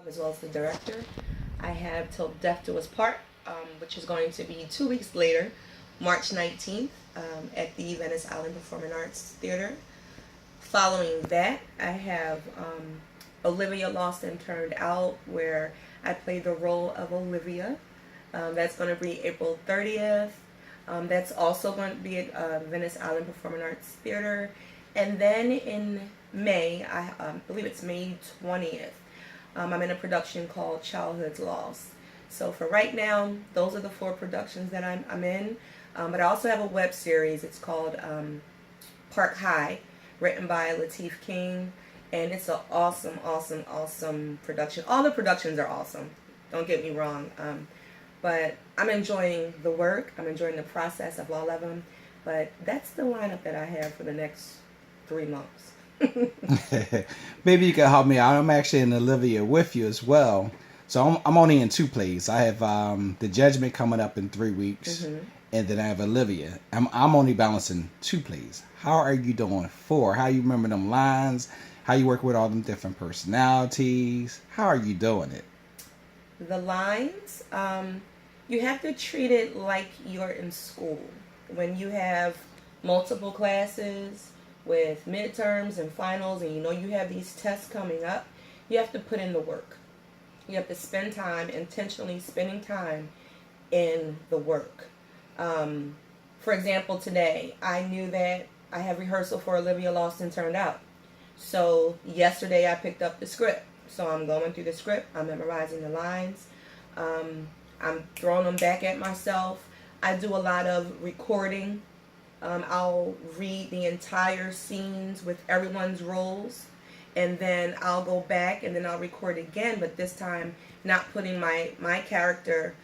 as well as the director. I have Till Death Do Us Part, which is going to be 2 weeks later, March 19th, at the Venice Island Performing Arts Theater. Following that, I have Olivia Lost and Turned Out, where I play the role of Olivia. That's going to be April 30th. That's also going to be at Venice Island Performing Arts Theater. And then in May, I believe it's May 20th, I'm in a production called Childhood's Lost. So for right now, those are the 4 productions that I'm in. But I also have a web series. It's called Park High, written by Lateef King. And it's an awesome production. All the productions are awesome. Don't get me wrong. But I'm enjoying the work. I'm enjoying the process of all of them. But that's the lineup that I have for the next 3 months. Maybe you can help me out. I'm actually in Olivia with you as well. So I'm only in 2 plays. I have The Judgment coming up in 3 weeks. Mm-hmm. And then I have Olivia. I'm only balancing 2 plays. How are you doing 4? How you remember them lines? How you work with all them different personalities? How are you doing it? The lines, you have to treat it like you're in school. When you have multiple classes with midterms and finals, and you know you have these tests coming up, you have to put in the work. You have to spend time, intentionally spending time in the work. For example, today, I knew that I have rehearsal for Olivia Lost and Turned Out. So yesterday I picked up the script. So I'm going through the script. I'm memorizing the lines. I'm throwing them back at myself. I do a lot of recording. I'll read the entire scenes with everyone's roles. And then I'll go back and then I'll record again. But this time not putting my character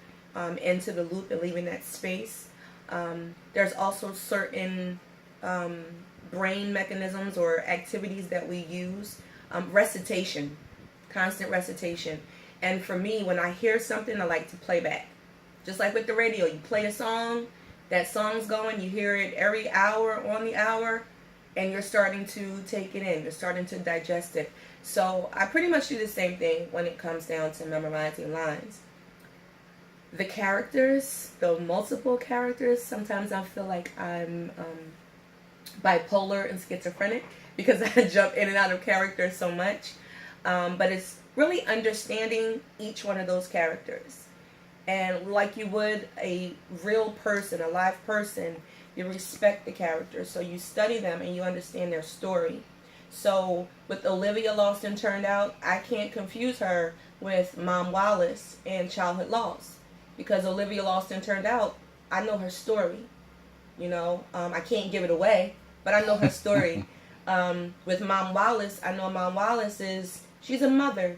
into the loop and leaving that space. There's also certain brain mechanisms or activities that we use. Recitation, constant recitation. And for me, when I hear something, I like to play back. Just like with the radio, you play a song, that song's going, you hear it every hour on the hour, and you're starting to take it in. You're starting to digest it. So I pretty much do the same thing when it comes down to memorizing lines. The characters, the multiple characters, sometimes I feel like I'm bipolar and schizophrenic because I jump in and out of characters so much. But it's really understanding each one of those characters. And like you would a real person, a live person, you respect the characters. So you study them and you understand their story. So with Olivia Lost and Turned Out, I can't confuse her with Mom Wallace in Childhood Lost. Because Olivia Lost and Turned Out, I know her story. You know, I can't give it away, but I know her story. With Mom Wallace, I know Mom Wallace she's a mother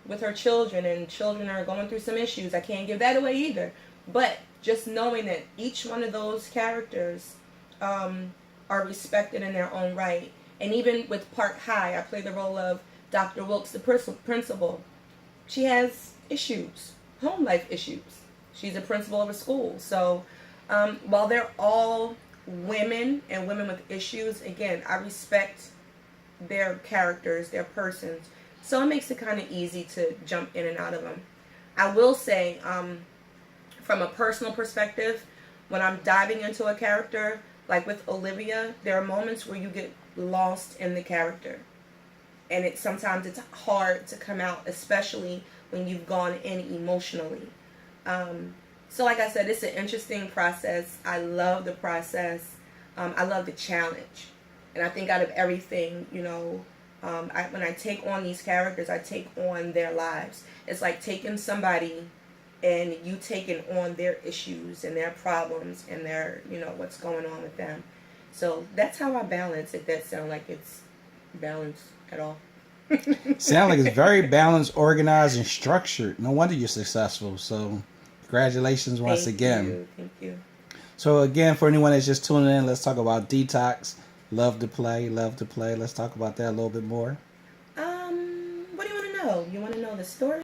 with her children, and children are going through some issues. I can't give that away either. But just knowing that each one of those characters are respected in their own right. And even with Park High, I play the role of Dr. Wilkes, the principal. She has issues, home life issues. She's a principal of a school. So while they're all women and women with issues, again, I respect their characters, their persons. So it makes it kind of easy to jump in and out of them. I will say, from a personal perspective, when I'm diving into a character, like with Olivia, there are moments where you get lost in the character. And sometimes it's hard to come out, especially when you've gone in emotionally. So like I said, it's an interesting process. I love the process. I love the challenge. And I think out of everything, you know, when I take on these characters, I take on their lives. It's like taking somebody and you taking on their issues and their problems and their, you know, what's going on with them. So that's how I balance it. That sound like it's balanced at all. Sound like it's very balanced, organized, and structured. No wonder you're successful. So congratulations once again. Thank you. So again, for anyone that's just tuning in, let's talk about Detox. Love to play. Let's talk about that a little bit more. What do you want to know? You want to know the story?